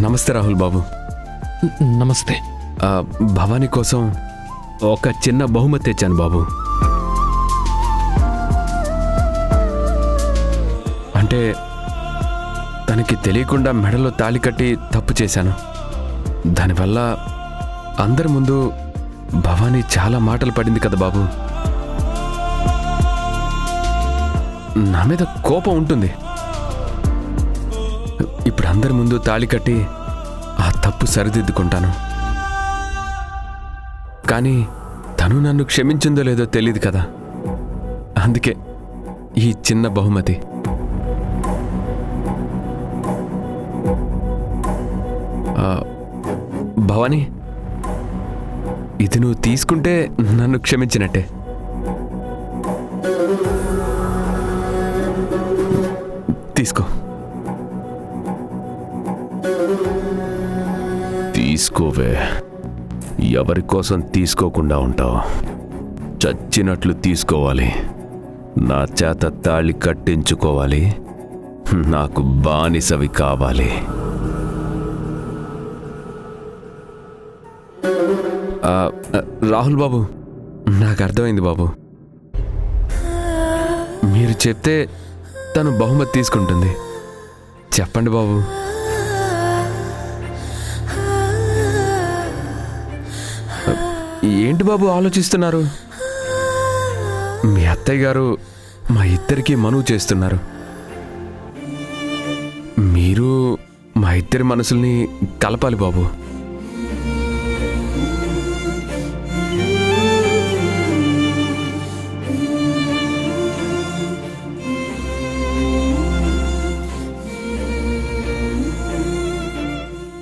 నమస్తే రాహుల్ బాబు. నమస్తే. భవానీ కోసం ఒక చిన్న బహుమతి తెచ్చాను బాబు. అంటే తనకి తెలియకుండా మెడలో తాళి కట్టి తప్పు చేశాను. దానివల్ల అందరి ముందు భవానీ చాలా మాటలు పడింది కదా బాబు. నా మీద కోపం ఉంటుంది. ఇప్పుడు అందరి ముందు తాళి కట్టి ఆ తప్పు సరిదిద్దుకుంటాను. కానీ తను నన్ను క్షమించిందో లేదో తెలియదు కదా. అందుకే ఈ చిన్న బహుమతి. భవానీ, ఇది నువ్వు తీసుకుంటే నన్ను క్షమించినట్టే. తీసుకో. తీసుకోవే. ఎవరి కోసం తీసుకోకుండా ఉంటావు? చచ్చినట్లు తీసుకోవాలి. నా చేత తాళి కట్టించుకోవాలి. నాకు బానిసవి కావాలి. రాహుల్ బాబు, నాకు అర్థమైంది బాబు. మీరు చెప్తే తను బహుమతి తీసుకుంటుంది. చెప్పండి బాబు. ఏంటి బాబు ఆలోచిస్తున్నారు? మీ అత్తయ్య గారు మా ఇద్దరికి మనువు చేస్తున్నారు. మీరు మా ఇద్దరి మనసుల్ని కలపాలి బాబు.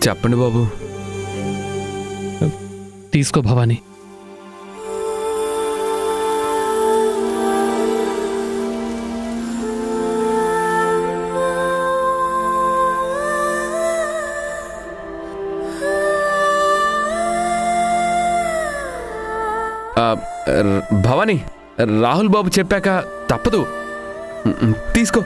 చెప్పండి బాబు. తీసుకో భవానీ. భవానీ, రాహుల్ బాబు చెప్పాక తప్పదు. తీసుకో.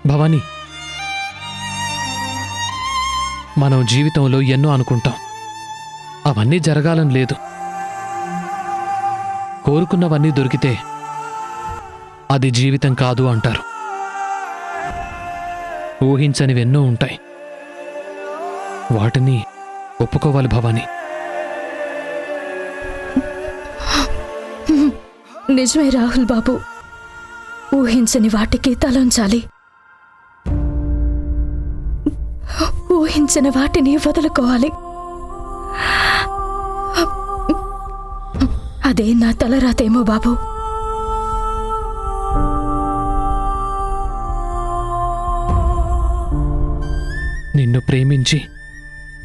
భవానీ, మనం జీవితంలో ఎన్నో అనుకుంటాం. అవన్నీ జరగాలని లేదు. కోరుకున్నవన్నీ దొరికితే అది జీవితం కాదు అంటారు. ఊహించనివెన్నో ఉంటాయి. వాటిని ఒప్పుకోవాలి భవానీ. నిజమే రాహుల్ బాబు. ఊహించని వాటికి తలంచాలి. ఊహించిన వాటిని వదులుకోవాలి. అదే నా తలరాతేమో బాబు. నిన్ను ప్రేమించి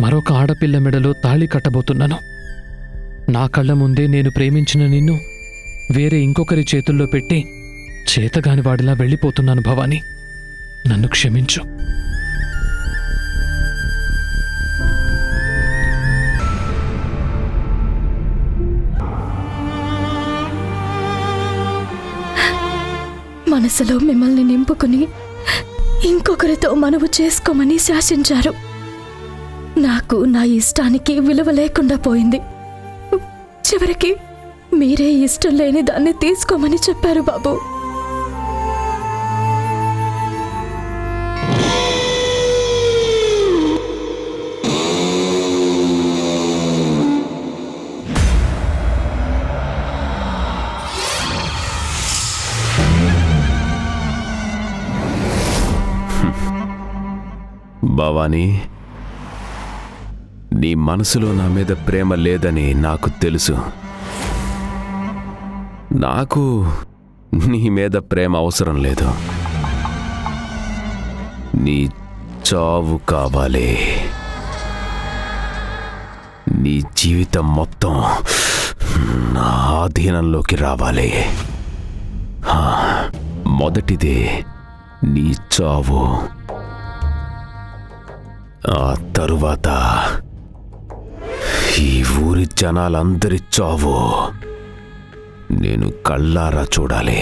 మరొక ఆడపిల్ల మెడలో తాళి కట్టబోతున్నాను. నా కళ్ళ ముందే నేను ప్రేమించిన నిన్ను వేరే ఇంకొకరి చేతుల్లో పెట్టి చేతగాని వాడిలా వెళ్ళిపోతున్నాను భవానీ. నన్ను క్షమించు. మనసులో మిమ్మల్ని నింపుకుని ఇంకొకరితో మనవు చేసుకోమని శాసించారు. నాకు నా ఇష్టానికి విలువ లేకుండా పోయింది. చివరికి మీరే ఇష్టం లేని దాన్ని తీసుకోమని చెప్పారు బాబు. భవానీ, నీ మనసులో నా మీద ప్రేమ లేదని నాకు తెలుసు. నాకు నీ మీద ప్రేమ అవసరం లేదు. నీ చావు కావాలి. నీ జీవితం మొత్తం నా ఆధీనంలోకి రావాలి. మొదటిది నీ చావు, ఆ తరువాత ఈ ఊరి జనాలందరి చావు నేను కళ్ళారా చూడాలి.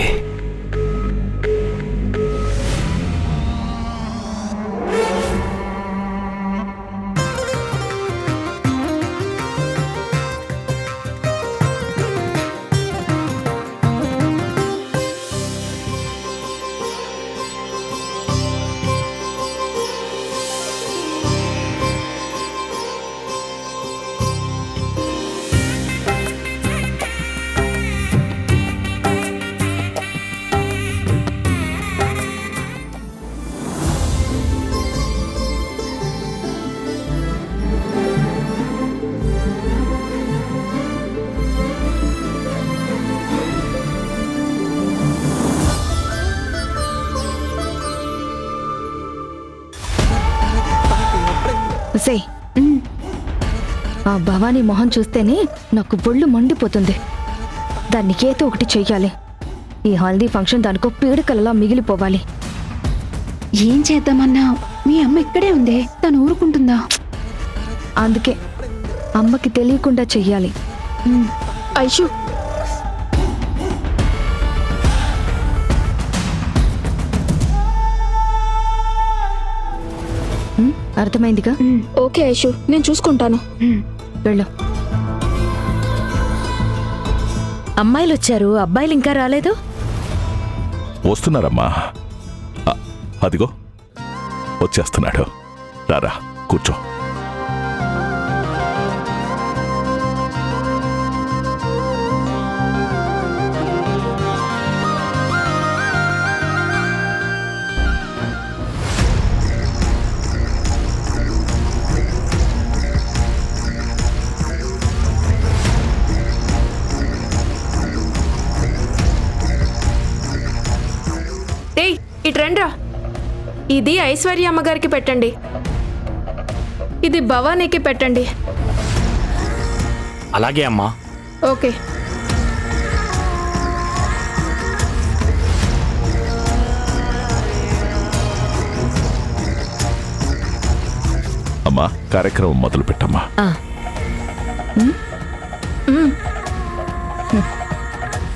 సే ఆ భవానీ మొహం చూస్తేనే నాకు ఒళ్ళు మండిపోతుంది. దాన్ని ఏదో ఒకటి చెయ్యాలి. ఈ హల్దీ ఫంక్షన్ దానికో పీడకలలా మిగిలిపోవాలి. ఏం చేద్దామన్నా మీ అమ్మ ఇక్కడే ఉందే, తను ఊరుకుంటుందా? అందుకే అమ్మకి తెలియకుండా చెయ్యాలి. అయ్యో, అర్థమైందిగా? ఓకే ఐషు, నేను చూసుకుంటాను. వెళ్ళు. అమ్మాయిలు వచ్చారు, అబ్బాయిలు ఇంకా రాలేదు. వస్తున్నారమ్మా. అదిగో వచ్చేస్తున్నాడు. రారా కూర్చో. ఏయ్, ఇటు రండ్రా. ఇది ఐశ్వర్య అమ్మగారికి పెట్టండి, ఇది భవానీకి పెట్టండి. అలాగే అమ్మా. ఓకే. అమ్మా, కార్యక్రమం మొదలు పెట్టమ్మా.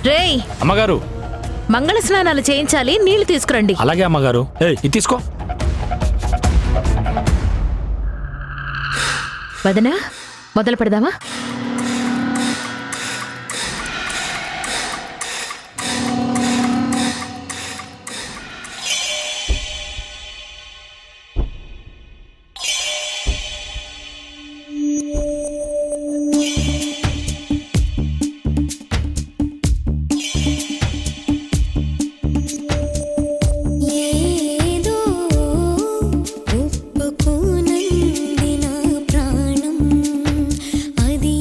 రేయ్, అమ్మగారు, మంగళ స్నానాలు చేయించాలి, నీళ్లు తీసుకురండి. అలాగే అమ్మగారు. ఇది తీసుకో. వదనా, మొదలు పెడదామా? ఏదో ఒప్పుకోనంది నా ప్రాణం, అది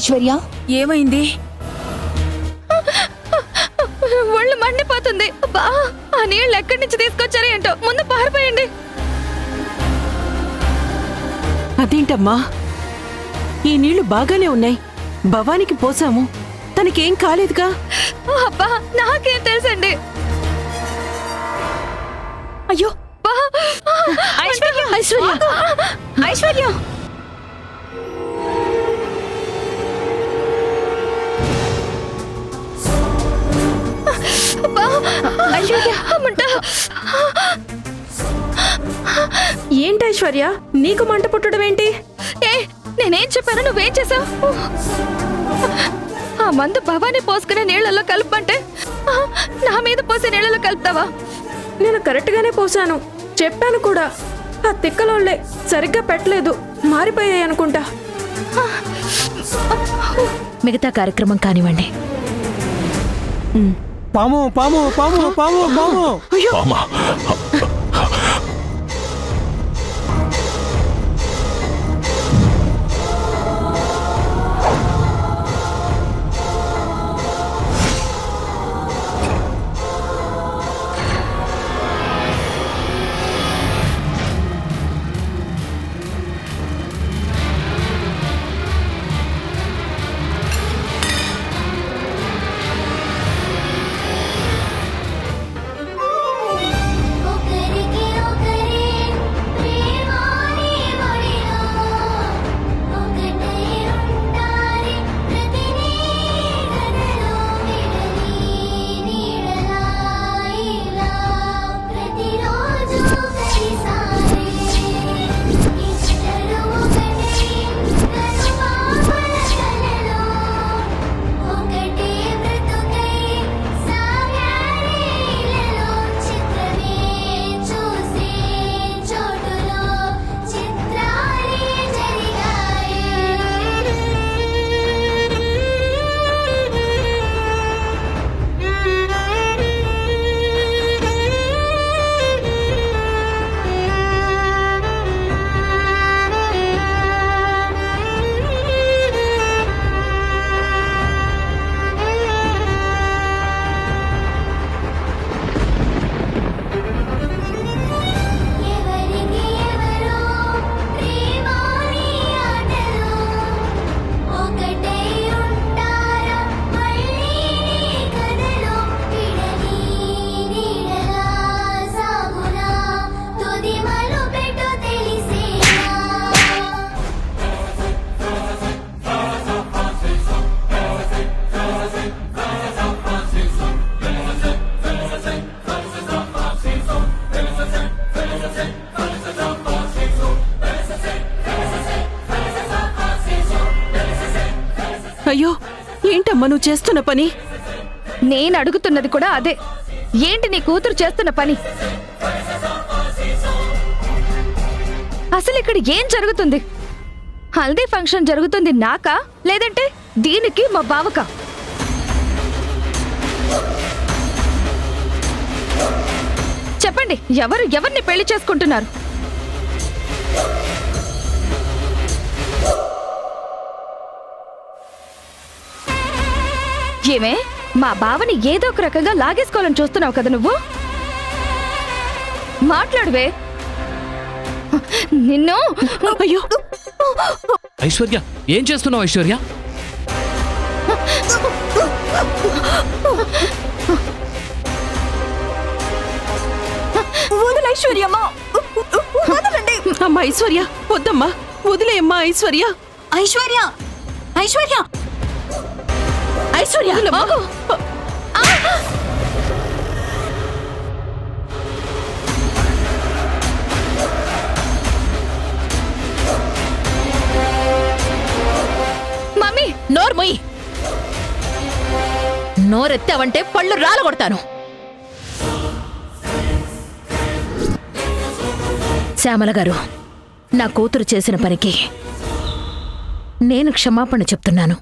ఐశ్వర్య, ఏమైంది? ఒళ్ళు మండిపోతుంది. అబ్బా, ఆ నీళ్ళు ఎక్కడి నుంచి తీసుకొచ్చారో ఏంటో, ముందు పారిపోయండి. అదేంటమ్మా, ఈ నీళ్లు బాగానే ఉన్నాయి. భవానికి పోసాము, తనకేం కాలేదుగా. అబ్బా, నాకేం తెలుసండి. అయ్యో ఐశ్వర్య, ఐశ్వర్య, ఐశ్వర్య. ఏంటి ఐశ్వర్య, నీకు మంట పుట్టడం ఏంటి? నేనేం చెప్పాను, నువ్వేం చేసావు? ఆ మందు భవానీ పోసుకునే నీళ్లలో కలపమంటే నా మీద పోసే నీళ్లలో కలుపుతావా? నేను కరెక్ట్గానే పోసాను, చెప్పాను కూడా. ఆ తిక్కలోళ్ళే సరిగ్గా పెట్టలేదు, మారిపోయాయి అనుకుంటా. మిగతా కార్యక్రమం కానివ్వండి. పాము పాము పాము పాము పాము. పామా? ఒకరికి ఒకరే ప్రేమాని వడిలో ఒకటై ఉంటారి ప్రతి నీడలో విడని నీడలా ఇలా ప్రతిరోజు కలిసారే ఇద్దరు ఒకటే కనుపాపల కలలో ఒకటే బ్రతుకై సాగారేలలో చిత్రమే చూసే చోటులో చిత్రాలే ఎవరికి ఎవరో ప్రేమాని ఆటలో ఒకటై ఉంటారా మళ్ళీ నీ కథలో విడని నీడలా సాగునా తుది మలుపెటో తెలిసేనా. అయ్యో, ఏంటమ్మా నువ్వు చేస్తున్న పని? నేను అడుగుతున్నది కూడా అదే. ఏంటి నీ కూతురు చేస్తున్న పని? అసలు ఇక్కడ ఏం జరుగుతుంది? హల్దీ ఫంక్షన్ జరుగుతుంది నాకా, లేదంటే దీనికి మా బావకా? చెప్పండి, ఎవరు ఎవరిని పెళ్లి చేసుకుంటున్నారు? ఏమే, మా బావని ఏదో ఒక రకంగా లాగేసుకోవాలని చూస్తున్నావు కదా నువ్వు? మాట్లాడువే. నిన్ను. అయ్యో ఐశ్వర్య, ఏం చేస్తున్నావు ఐశ్వర్య? వదిలే ఐశ్వర్యమ్మా, వదలండి. అమ్మా ఐశ్వర్య, వద్దమ్మా, వదిలేయమ్మా ఐశ్వర్య. ఐశ్వర్య, ఐశ్వర్య, ఐశ్వర్య, ఆగు. మమ్మీ, నోరు మొయ్యి. నోరెత్తావంటే పళ్ళు రాలగొడతాను. శ్యామల గారు, నా కూతురు చేసిన పనికి నేను క్షమాపణ చెప్తున్నాను.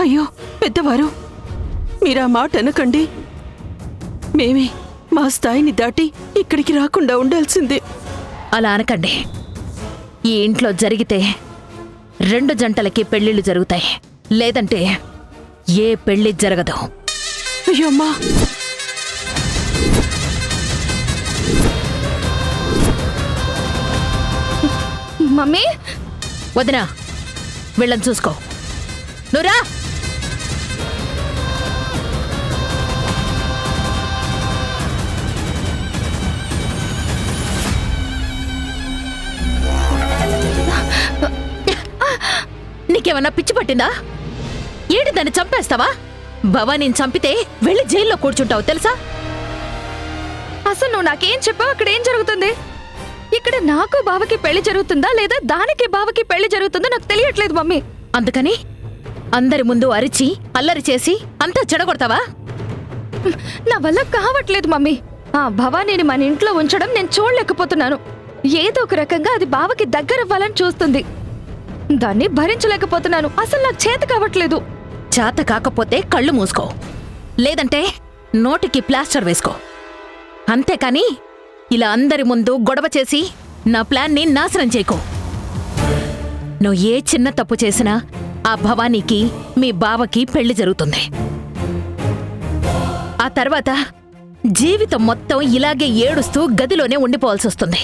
అయ్యో పెద్దవారు, మీరా మాట అనకండి. మేమే మా స్థాయిని దాటి ఇక్కడికి రాకుండా ఉండాల్సిందే. అలా అనకండి. ఈ ఇంట్లో జరిగితే 2 జంటలకి పెళ్లిళ్ళు జరుగుతాయి. లేదంటే ఏ పెళ్లి జరగదు. అయ్యో అమ్మా, మమ్మీ వదినా, వీళ్ళని చూసుకో. నువ్వురా. నీకేమన్నా పిచ్చి పట్టిందా? ఏంటి దాన్ని చంపేస్తావా? భవానీని చంపితే వెళ్ళి జైల్లో కూర్చుంటావు తెలుసా? అసలు నువ్వు నాకేం చెప్పావు? అక్కడ ఏం జరుగుతుంది? ఇక్కడ నాకు బావకి పెళ్లి జరుగుతుందా లేదా దానికి బావకి పెళ్లి జరుగుతుందో నాకు తెలియట్లేదు మమ్మీ. అందుకని అందరి ముందు అరిచి అల్లరి చేసి అంతా చెడగొడతావా? నా వల్ల కావట్లేదు మమ్మీ. ఆ భవానీని మన ఇంట్లో ఉంచడం నేను చూడలేకపోతున్నాను. ఏదో ఒక రకంగా అది బావకి దగ్గరవ్వాలని చూస్తుంది. దాన్ని భరించలేకపోతున్నాను. అసలు నాకు చేత కావట్లేదు. చేత కాకపోతే కళ్ళు మూసుకో, లేదంటే నోటికి ప్లాస్టర్ వేసుకో. అంతేకాని ఇలా అందరి ముందు గొడవ చేసి నా ప్లాన్ని నాశనం చేయకు. నువ్వు ఏ చిన్న తప్పు చేసినా ఆ భవానీకి మీ బావకి పెళ్లి జరుగుతుంది. ఆ తర్వాత జీవితం మొత్తం ఇలాగే ఏడుస్తూ గదిలోనే ఉండిపోవాల్సి వస్తుంది.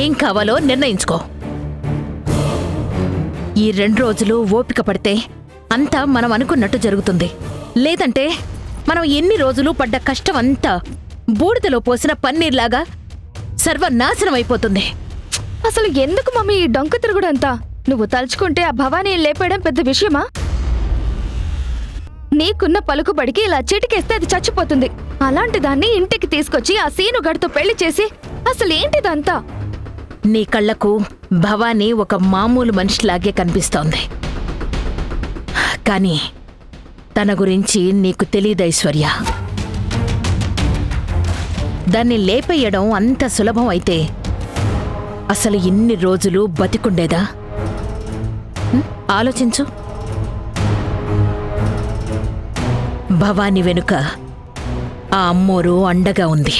ఏం కావాలో నిర్ణయించుకో. ఈ 2 రోజులు ఓపిక పడితే అంతా మనం అనుకున్నట్టు జరుగుతుంది. లేదంటే మనం ఎన్ని రోజులు పడ్డ కష్టం అంతా బూడిదలో పోసిన పన్నీర్లాగా సర్వనాశనం అయిపోతుంది. అసలు ఎందుకు మమ్మీ ఈ డొంక తిరుగుడంతా? నువ్వు తలుచుకుంటే ఆ భవానీ లేపేయడం పెద్ద విషయమా? నీకున్న పలుకుబడికి ఇలా చిటికేస్తే అది చచ్చిపోతుంది. అలాంటి దాన్ని ఇంటికి తీసుకొచ్చి ఆ సీనుగాడితో పెళ్లి చేసి అసలు ఏంటిదంతా? నీ కళ్లకు భవానీ ఒక మామూలు మనిషిలాగే కనిపిస్తోంది. కానీ తన గురించి నీకు తెలీదు ఐశ్వర్య. దాన్ని లేపేయడం అంత సులభం అయితే అసలు ఇన్ని రోజులు బతికుండేదా? ఆలోచించు. భవానీ వెనుక ఆ అమ్మోరు అండగా ఉంది.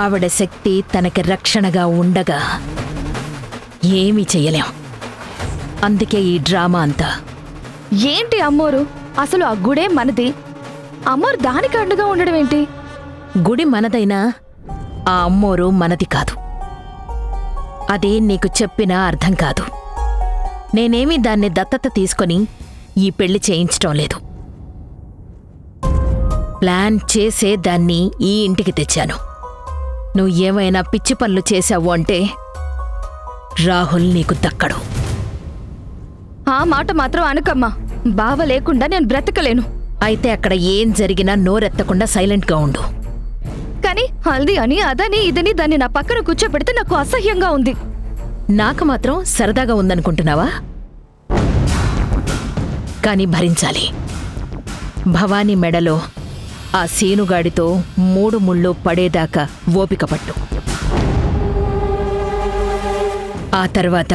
ఆవిడ శక్తి తనకి రక్షణగా ఉండగా ఏమీ చెయ్యలేం. అందుకే ఈ డ్రామా అంతా. ఏంటి అమ్మోరు? అసలు ఆ గుడే మనది. అమ్మోరు దానికి అండగా ఉండడం ఏంటి? గుడి మనదైనా ఆ అమ్మోరు మనది కాదు. అది నీకు చెప్పినా అర్థం కాదు. నేనేమీ దాన్ని దత్తత తీసుకొని ఈ పెళ్లి చేయించటం లేదు. ప్లాన్ చేసే దాన్ని ఈ ఇంటికి తెచ్చాను. నువ్వు ఏమైనా పిచ్చి పనులు చేశావు అంటే రాహుల్ నీకు దక్కడు. ఆ మాట మాత్రం అనకమ్మా. బావ లేకుండా నేను బ్రతకలేను. అయితే అక్కడ ఏం జరిగినా నోరెత్తకుండా సైలెంట్గా ఉండు. కానీ హల్దీ అని అదని ఇదని దాన్ని నా పక్కన కూర్చోబెడితే నాకు అసహ్యంగా ఉంది. నాకు మాత్రం సరదాగా ఉందనుకుంటున్నావా? కానీ భరించాలి. భవానీ మెడలో ఆ సీనుగాడితో 3 ముళ్ళు పడేదాకా ఓపిక పట్టు. ఆ తర్వాత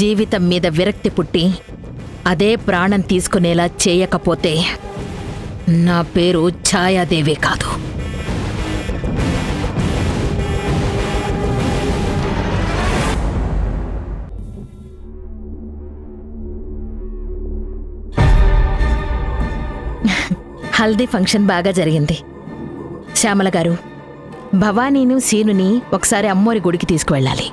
జీవితం మీద విరక్తి పుట్టి అదే ప్రాణం తీసుకునేలా చేయకపోతే నా పేరు ఛాయాదేవి కాదు. హల్దీ ఫంక్షన్ బాగా జరిగింది. శ్యామల గారు, భవానీను సీనుని ఒకసారి అమ్మోరి గుడికి తీసుకువెళ్ళాలి.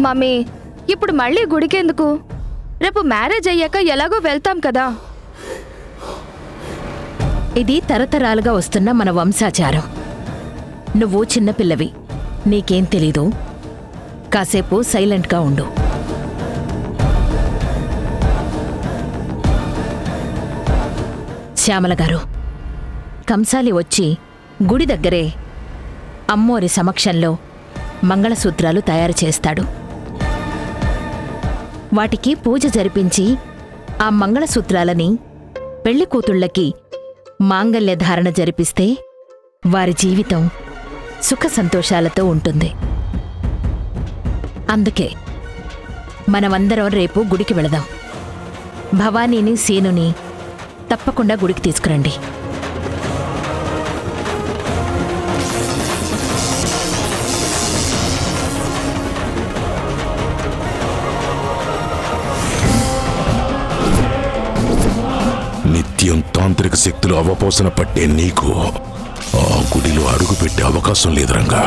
మమ్మీ, ఇప్పుడు మళ్ళీ గుడికెందుకు? రేపు మ్యారేజ్ అయ్యాక ఎలాగో వెళ్తాం కదా. ఇది తరతరాలుగా వస్తున్న మన వంశాచారం. నువ్వు చిన్నపిల్లవి, నీకేం తెలీదు. కాసేపు సైలెంట్గా ఉండు. శ్యామల గారు, కంసాలి వచ్చి గుడి దగ్గరే అమ్మోరి సమక్షంలో మంగళసూత్రాలు తయారు చేస్తాడు. వాటికి పూజ జరిపించి ఆ మంగళసూత్రాలని పెళ్లి కూతుళ్ళకి మాంగల్య ధారణ జరిపిస్తే వారి జీవితం సుఖ సంతోషాలతో ఉంటుంది. అందుకే మనమందరం రేపు గుడికి వెళదాం. భవానీని సీనుని తప్పకుండా గుడికి తీసుకురండి. నిత్యం తాంత్రిక శక్తులు అవపోసన పట్టే నీకు ఆ గుడిలో అడుగు పెట్టే అవకాశం లేదు రంగా.